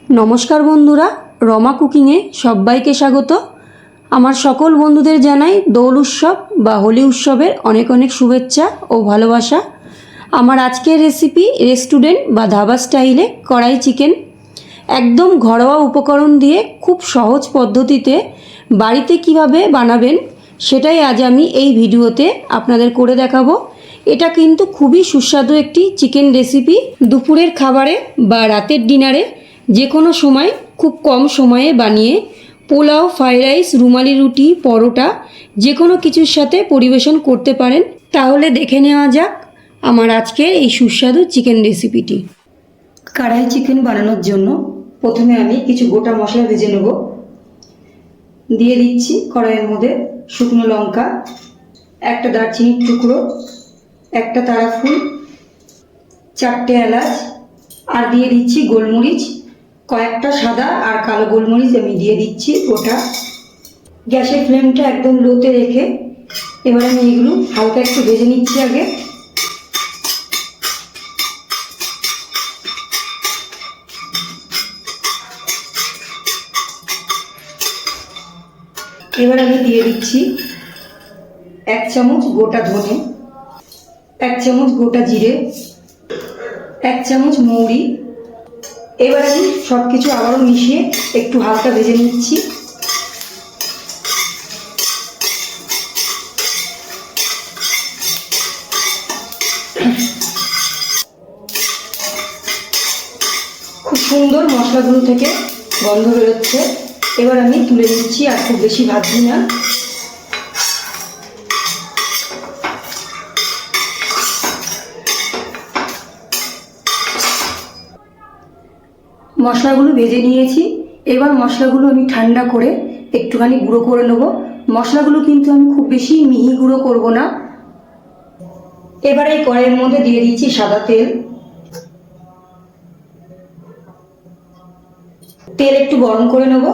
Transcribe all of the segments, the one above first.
নমস্কার বন্ধুরা, রমা কুকিংয়ে সবাইকে স্বাগত। আমার সকল বন্ধুদের জানাই দোল উৎসব বা হোলি উৎসবের অনেক অনেক শুভেচ্ছা ও ভালোবাসা। আমার আজকের রেসিপি রেস্টুরেন্ট বা ধাবা স্টাইলে কড়াই চিকেন। একদম ঘরোয়া উপকরণ দিয়ে খুব সহজ পদ্ধতিতে বাড়িতে কিভাবে বানাবেন সেটাই আজ আমি এই ভিডিওতে আপনাদের করে দেখাবো। এটা কিন্তু খুবই সুস্বাদু একটি চিকেন রেসিপি। দুপুরের খাবারে বা রাতের ডিনারে যে কোনো সময় খুব কম সময়ে বানিয়ে পোলাও, ফ্রাইড রাইস, রুমালি রুটি, পরোটা যে কোনো কিছুর সাথে পরিবেশন করতে পারেন। তাহলে দেখে নেওয়া যাক আমার আজকের এই সুস্বাদু চিকেন রেসিপিটি। কড়াই চিকেন বানানোর জন্য প্রথমে আমি কিছু গোটা মশলা ভেজে নেব। দিয়ে দিচ্ছি কড়াইয়ের মধ্যে শুকনো লঙ্কা, একটা দারচিনির টুকরো, একটা তারা ফুল, 4টে এলাচ, আর দিয়ে দিচ্ছি গোলমরিচ, কয়েকটা সাদা আর কালো গোলমরিচ আমি দিয়ে দিচ্ছি গোটা। গ্যাসের ফ্লেমটা একদম লোতে রেখে এবার আমি এগুলো হালকা একটু ভেজে নিচ্ছি আগে। এবার আমি দিয়ে দিচ্ছি 1 চামচ গোটা ধনে, 1 চামচ গোটা জিরে, 1 চামচ মৌরি। এবার আমি সব কিছু আবারও মিশিয়ে একটু হালকা ভেজে নিচ্ছি। খুব সুন্দর মশলাগুলো থেকে গন্ধ বেরোচ্ছে। এবার আমি তুলে নিচ্ছি, আর খুব বেশি ভাজছি না। মশলাগুলো ভেজে নিয়েছি। এবার মশলাগুলো আমি ঠান্ডা করে একটুখানি গুঁড়ো করে নেব। মশলাগুলো কিন্তু আমি খুব বেশি মিহি গুঁড়ো করব না। এবার এই কড়াইয়ের মধ্যে দিয়ে দিচ্ছি সাদা তেল। তেল একটু গরম করে নেব।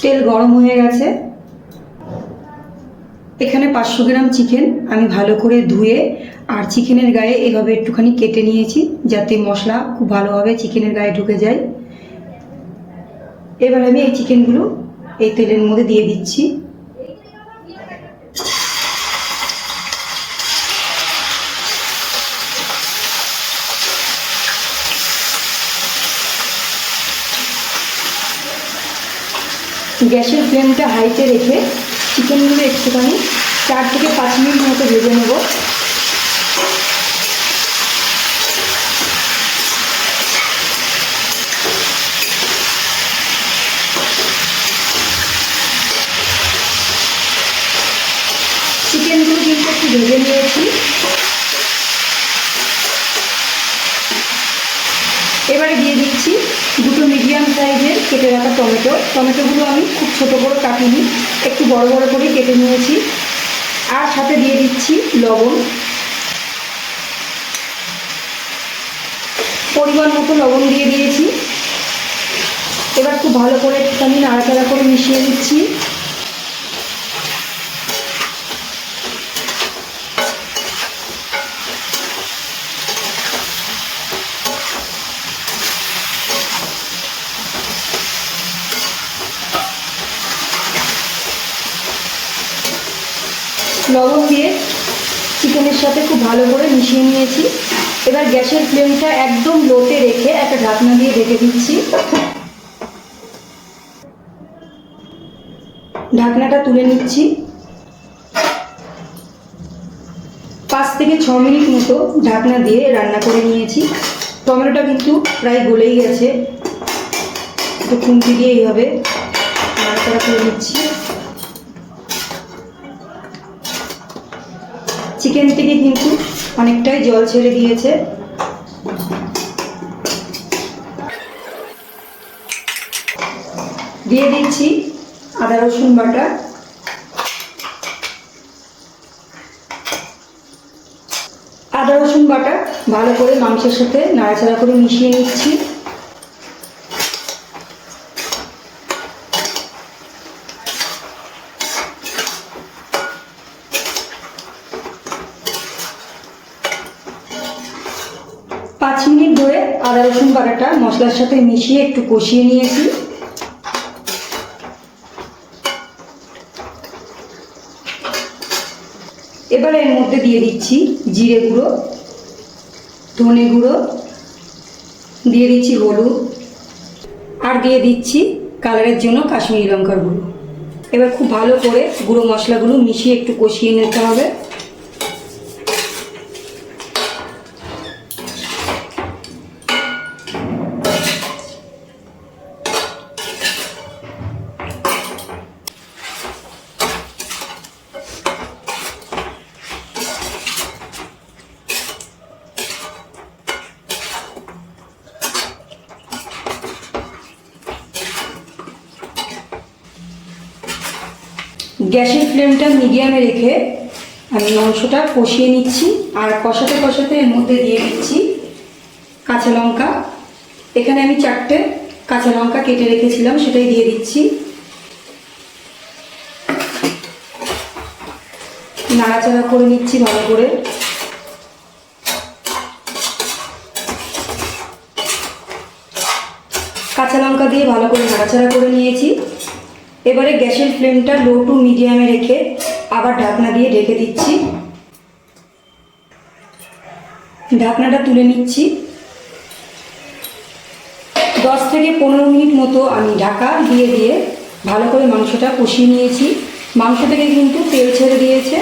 তেল গরম হয়ে গেছে। এখানে 500 গ্রাম চিকেন আমি ভালো করে ধুয়ে আর চিকেনের গায়ে এভাবে একটুখানি কেটে নিয়েছি, যাতে মশলা খুব ভালোভাবে চিকেনের গায়ে ঢুকে যায়। এবার আমি এই চিকেনগুলো এই তেলের মধ্যে দিয়ে দিচ্ছি। গ্যাসের ফ্লেমটা হাইতে রেখে চিকেনগুলো একটুখানি 4 থেকে 5 মিনিট মতো ভেজে নেব। চিকেনগুলো কিন্তু একটু ভেজে নিয়েছি। এবারে দিয়ে দিচ্ছি 2টো মিডিয়াম সাইজের কেটে রাখা টমেটো। টমেটোগুলো আমি খুব ছোটো করে কাটিনি, একটু বড় বড় করে কেটে নিয়েছি। আর সাথে দিয়ে দিচ্ছি লবণ, পরিমাণ মতো লবণ দিয়ে দিয়েছি। এবার খুব ভালো করে একটুখানি নাড়াচাড়া করে মিশিয়ে দিচ্ছি। লবণ দিয়ে চিকেনের সাথে খুব ভালো করে মিশিয়ে নিয়েছি। এবার গ্যাসের ফ্লেমটা একদম লোতে রেখে একটা ঢাকনা দিয়ে ঢেকে দিচ্ছি। ঢাকনাটা তুলে নিচ্ছি। 5 থেকে 6 মিনিট মতো ঢাকনা দিয়ে রান্না করে নিয়েছি। টমেটোটা কিন্তু প্রায় গলেই গেছে। একটু খুন্তি দিয়ে এইভাবে নাড়াচাড়া করে নিচ্ছি। চিকেন থেকে কিন্তু অনেকটাই জল ছেড়ে দিয়েছে। দিয়ে দিচ্ছি আদা রসুন বাটা। আদা রসুন বাটা ভালো করে মাংসের সাথে নাড়াচাড়া করে মিশিয়ে নিচ্ছি। 5 মিনিট ধরে আদা রসুন বাটাটা মশলার সাথে মিশিয়ে একটু কষিয়ে নিয়েছি। এবার এর মধ্যে দিয়ে দিচ্ছি জিরে গুঁড়ো, ধনে গুঁড়ো, দিয়ে দিচ্ছি হলুদ, আর দিয়ে দিচ্ছি কালারের জন্য কাশ্মীরি লঙ্কার গুঁড়ো। এবার খুব ভালো করে গুঁড়ো মশলাগুলো মিশিয়ে একটু কষিয়ে নিতে হবে। গ্যাসের ফ্লেমটা মিডিয়ামে রেখে আমি মাংসটা কষিয়ে নিচ্ছি। আর কষাতে কষাতে এর মধ্যে দিয়ে দিচ্ছি কাঁচা লঙ্কা। এখানে আমি 4টে কাঁচা লঙ্কা কেটে রেখেছিলাম, সেটাই দিয়ে দিচ্ছি। নাড়াচাড়া করে নিচ্ছি ভালো করে। কাঁচা লঙ্কা দিয়ে ভালো করে নাড়াচাড়া করে নিয়েছি। এবারে গ্যাসের ফ্লেমটা লো টু মিডিয়ামে রেখে আবার ঢাকনা দিয়ে ঢেকে দিচ্ছি। ঢাকনাটা তুলে নিচ্ছি। 10 থেকে 15 মিনিট মতো আমি ঢাকা দিয়ে ভালো করে মাংসটা কষিয়ে নিয়েছি। মাংস থেকে কিন্তু তেল ছেড়ে দিয়েছে।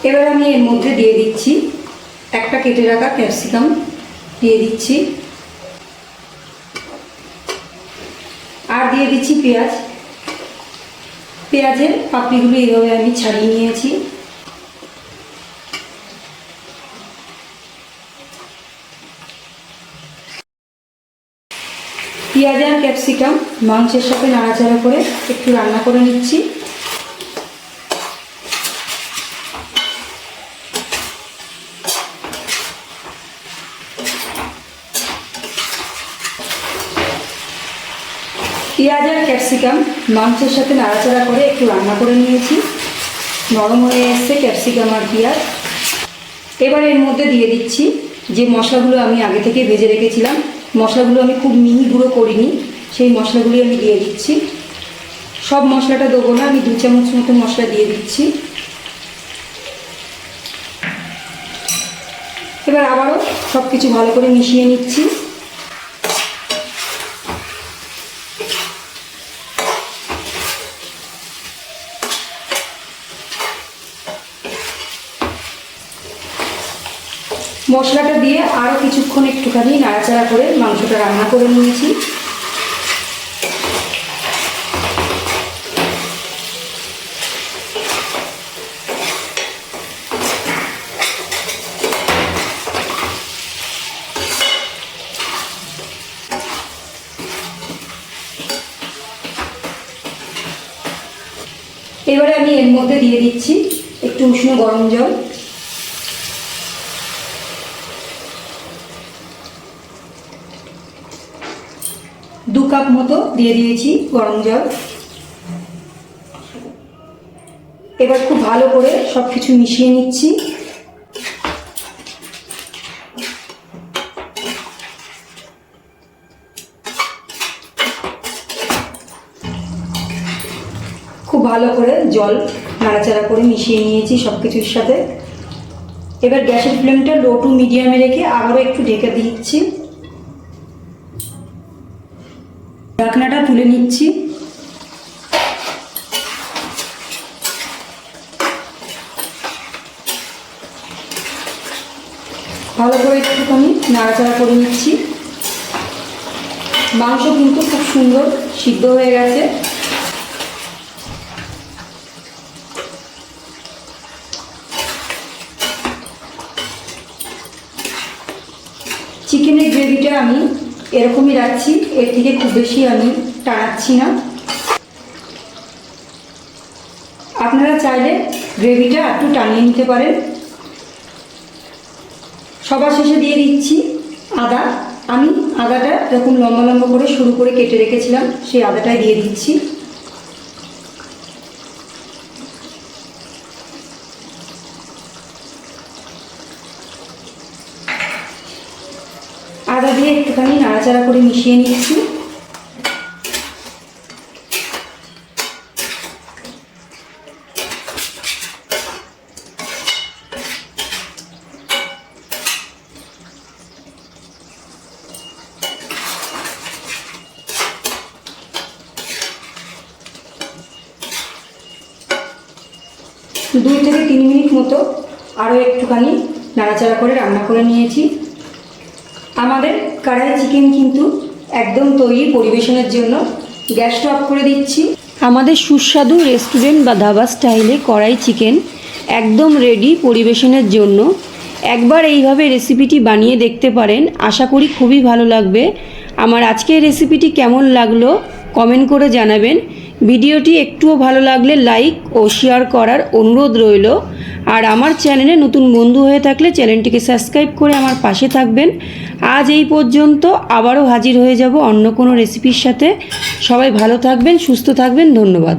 এবার আমি এর মধ্যে দিয়ে দিচ্ছি একটা কেটে রাখা ক্যাপসিকাম, দিয়ে দিচ্ছি। আর দিয়ে দিচ্ছি পেঁয়াজ। পেঁয়াজের পাপড়িগুলো এইভাবে আমি ছাড়িয়ে নিয়েছি। পেঁয়াজ আর ক্যাপসিকাম মাংসের সাথে নাড়াচাড়া করে একটু রান্না করে নিচ্ছি। পেঁয়াজ আর ক্যাপসিকাম মাংসের সাথে নাড়াচাড়া করে একটু রান্না করে নিয়েছি। নরম হয়ে এসছে ক্যাপসিকাম আর পেঁয়াজ। এবার এর মধ্যে দিয়ে দিচ্ছি যে মশলাগুলো আমি আগে থেকে ভেজে রেখেছিলাম। মশলাগুলো আমি খুব মিহি গুঁড়ো করিনি, সেই মশলাগুলি আমি দিয়ে দিচ্ছি। সব মশলাটা দেবো না, আমি 2 চামচ মতো মশলা দিয়ে দিচ্ছি। এবার আবারও সব কিছু ভালো করে মিশিয়ে নিচ্ছি। মশলাটা দিয়ে আরও কিছুক্ষণ একটুখানি নাড়াচাড়া করে মাংসটা রান্না করে নিয়েছি। এবারে আমি এর মধ্যে দিয়ে দিচ্ছি একটু উষ্ণ গরম জল। দু কাপ মতো দিয়ে দিয়েছি গরম জল। এবার খুব ভালো করে সব কিছু মিশিয়ে নিচ্ছি। খুব ভালো করে জল নাড়াচাড়া করে মিশিয়ে নিয়েছি সব কিছুর সাথে। এবার গ্যাসের ফ্লেমটা লো টু মিডিয়ামে রেখে আবারও একটু ঢেকে দিচ্ছি। ঢাকনাটা তুলে নিচ্ছি। ভালো করে একটুখানি নাড়াচাড়া করে নিচ্ছি। মাংস কিন্তু খুব সুন্দর সিদ্ধ হয়ে গেছে। চিকেনের গ্রেভিটা আমি এরকমই রাখছি, এর থেকে খুব বেশি আমি টানাচ্ছি না। আপনারা চাইলে গ্রেভিটা একটু টানিয়ে নিতে পারেন। সবার শেষে দিয়ে দিচ্ছি আদা আমি আদাটা এরকম লম্বা লম্বা করে সরু করে কেটে রেখেছিলাম, সেই আদাটাই দিয়ে দিচ্ছি। আদা দিয়ে একটুখানি নাড়াচাড়া করে মিশিয়ে নিচ্ছি। দুই থেকে 3 মিনিট মতো আরও একটুখানি নাড়াচাড়া করে রান্না করে নিয়েছি। আমাদের কড়াই চিকেন কিন্তু একদম তৈরি পরিবেশনের জন্য। গ্যাসটা অফ করে দিচ্ছি। আমাদের সুস্বাদু রেস্টুরেন্ট বা ধাবা স্টাইলে কড়াই চিকেন একদম রেডি পরিবেশনের জন্য। একবার এইভাবে রেসিপিটি বানিয়ে দেখতে পারেন, আশা করি খুবই ভালো লাগবে। আমার আজকের রেসিপিটি কেমন লাগলো কমেন্ট করে জানাবেন। ভিডিওটি একটুও ভালো লাগলে লাইক ও শেয়ার করার অনুরোধ রইল। আর আমার চ্যানেলে নতুন বন্ধু হয়ে থাকলে চ্যানেলটিকে সাবস্ক্রাইব করে আমার পাশে থাকবেন। আজ এই পর্যন্ত, আবারও হাজির হয়ে যাব অন্য কোনো রেসিপির সাথে। সবাই ভালো থাকবেন, সুস্থ থাকবেন, ধন্যবাদ।